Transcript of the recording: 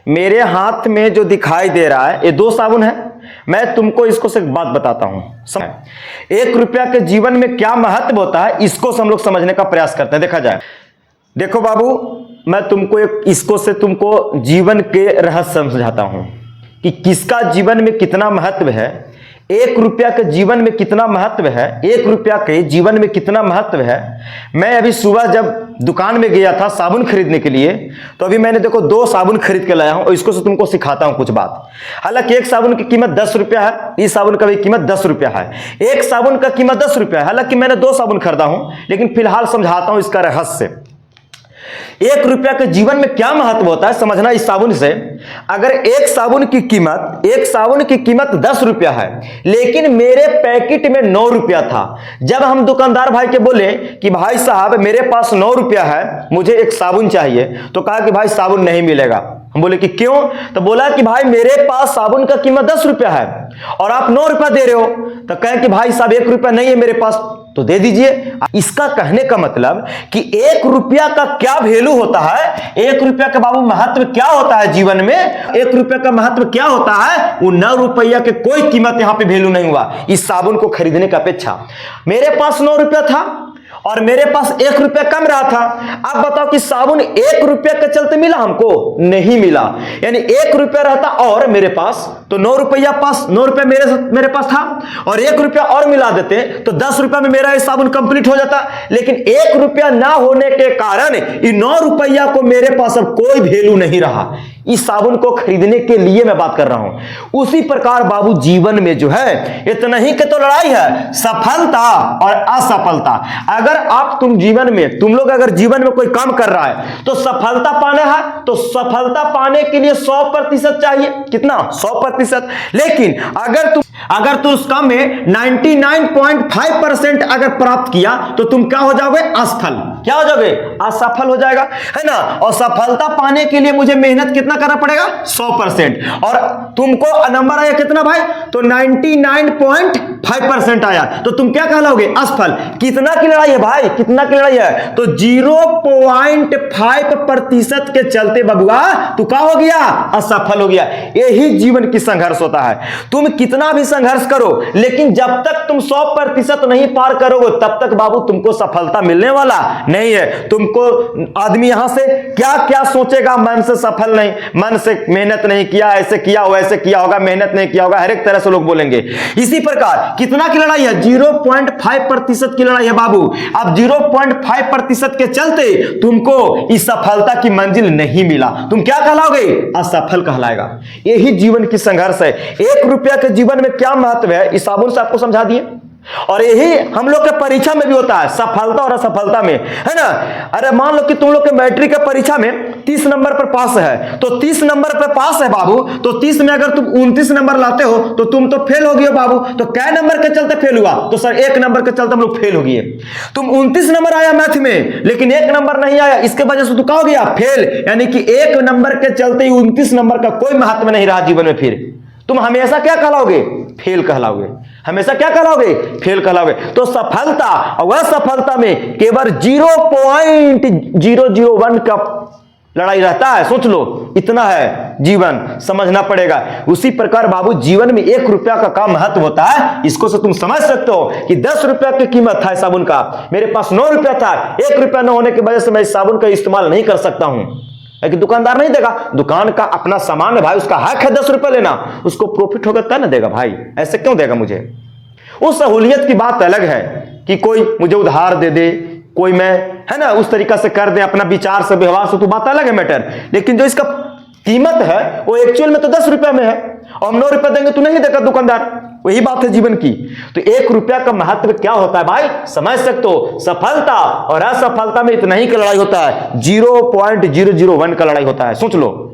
मेरे हाथ में जो दिखाई दे रहा है ये 2 साबुन है। मैं तुमको इसको से एक बात बताता हूं। 1 रुपया के जीवन में क्या महत्व होता है इसको हम लोग समझने का प्रयास करते हैं। देखा जाए, देखो बाबू, मैं तुमको इसको से तुमको जीवन के रहस्य समझाता हूं कि किसका जीवन में कितना महत्व है। 1 रुपया के जीवन में कितना महत्व है, 1 रुपया के जीवन में कितना महत्व है। मैं अभी सुबह जब दुकान में गया था साबुन खरीदने के लिए, तो अभी मैंने देखो 2 साबुन खरीद के लाया हूं और इसको से तुमको सिखाता हूं कुछ बात। हालांकि एक साबुन की कीमत 10 रुपया है, इस साबुन का भी कीमत 10 रुपया है। एक साबुन का कीमत 10 रुपया है। हालांकि मैंने 2 साबुन खरीदा हूं, लेकिन फिलहाल समझाता हूं इसका रहस्य। 1 रुपया के जीवन में क्या महत्व होता है समझना इस साबुन से। अगर एक साबुन की कीमत 10 रुपया है, लेकिन मेरे पैकेट में 9 रुपया था। जब हम दुकानदार भाई के बोले कि भाई साहब मेरे पास 9 रुपया है, मुझे एक साबुन चाहिए, तो कहा कि भाई साबुन नहीं मिलेगा। हम बोले कि क्यों? तो बोला कि भाई मेरे पास साबुन का कीमत 10 रुपया है और आप 9 रुपया दे रहे हो। तो कहे कि भाई साहब 1 रुपया नहीं है मेरे पास, तो दे दीजिए। इसका कहने का मतलब कि 1 रुपया का क्या वैल्यू होता है, 1 रुपया का बाबू महत्व क्या होता है जीवन में। 1 रुपया का महत्व क्या होता है, वो 9 रुपया के कोई कीमत यहां पे वैल्यू नहीं हुआ इस साबुन को खरीदने की अपेक्षा। मेरे पास 9 रुपया था और मेरे पास 1 रुपया कम रहा था। अब बताओ कि साबुन 1 रुपया के चलते मिला हमको? नहीं मिला। यानी 1 रुपया रहता और मेरे पास, तो 9 रुपया मेरे पास था और 1 रुपया और मिला देते तो 10 रुपया में मेरा ये साबुन कंप्लीट हो जाता। लेकिन 1 रुपया ना होने के कारण इन 9 रुपया को मेरे पास अब कोई वैल्यू नहीं रहा। इस साबुन को खरीदने के लिए मैं बात कर रहा हूं। उसी प्रकार बाबू जीवन में जो है इतना ही के तो लड़ाई है, सफलता और असफलता। अगर आप तुम लोग अगर जीवन में कोई काम कर रहा है तो सफलता पाना है, तो सफलता पाने के लिए 100% चाहिए। कितना? 100%। लेकिन अगर तुम उस काम में 99.5% अगर प्राप्त किया तो तुम क्या हो जाओगे? असफल। क्या हो जाओगे? असफल हो जाएगा, है ना। और सफलता पाने के लिए मुझे मेहनत कितना करना पड़ेगा? 100%। और तुमको नंबर आया कितना भाई? तो 99.5% आया, तो तुम क्या कहलाओगे? असफल। कितना की लड़ाई है भाई? कितना की लड़ाई है? तो 0.5% के चलते बबुआ तू क्या हो गया? असफल हो गया। यही जीवन की संघर्ष होता है। तुम कितना भी संघर्ष करो, लेकिन जब तक तुम 100% नहीं पार करोगे तब तक बाबू तुमको सफलता मिलने वाला नहीं है। तुमको आदमी यहां से क्या क्या सोचेगा, मन से सफल नहीं, मन से मेहनत नहीं किया, ऐसे किया वैसे किया होगा, मेहनत नहीं किया होगा, हर एक तरह से लोग बोलेंगे। इसी प्रकार कितना की लड़ाई है? 0.5% की लड़ाई है बाबू। अब 0.5% के चलते तुमको इस सफलता की मंजिल नहीं मिला, तुम क्या कहलाओगे? असफल कहलाएगा। यही जीवन की संघर्ष है। 1 रुपया के जीवन में क्या महत्व है इस साबुन से आपको समझा दिए। और यही हम लोग के परीक्षा में भी होता है, सफलता और असफलता में, है ना। अरे मान लो कि तुम लोग के मैट्रिक के परीक्षा में 30 नंबर पर पास है, तो 30 नंबर पर पास है बाबू, तो 30 में अगर तुम 29 नंबर लाते हो तो तुम तो फेल हो गए बाबू। तो क्या नंबर के चलते फेल हुआ? तो सर 1 नंबर के चलते हम लोग फेल हो गए। तुम 29 नंबर आया मैथ में, लेकिन 1 नंबर नहीं आया, इसके वजह से तू क्या हो गया? फेल। यानी कि 1 नंबर के चलते 29 नंबर का कोई महत्व नहीं रहा जीवन में। फिर तुम हमेशा क्या कहलाओगे? फेल कहलाओगे। हमेशा क्या कहलाओगे? फेल कहलाओगे। तो सफलता और असफलता में केवल 0.001 का लड़ाई रहता है। सोच लो, इतना है जीवन, समझना पड़ेगा। उसी प्रकार बाबू जीवन में 1 रुपया का क्या महत्व होता है इसको से तुम समझ सकते हो कि 10 रुपया की कीमत था साबुन का, मेरे पास 9 रुपया था। 1 रुपया न होने की वजह से मैं इस साबुन का इस्तेमाल नहीं कर सकता हूं। लेकिन दुकानदार नहीं देगा, दुकान का अपना सामान है भाई, उसका हक है 10 रुपया लेना, उसको प्रॉफिट होगा तब ना देगा भाई। ऐसे क्यों देगा मुझे? उस सहूलियत की बात अलग है कि कोई मुझे उधार दे दे, कोई मैं, है ना, उस तरीका से कर दे अपना विचार से व्यवहार से, तो बात अलग है मैटर। लेकिन जो इसका कीमत है वो एक्चुअल में तो 10 रुपया में है और हम 9 रुपया देंगे तो नहीं देगा दुकानदार। वही बात है जीवन की। तो 1 रुपया का महत्व क्या होता है भाई, समझ सकते हो। सफलता और असफलता में इतना ही का लड़ाई होता है, 0.001 का लड़ाई होता है। सोच लो।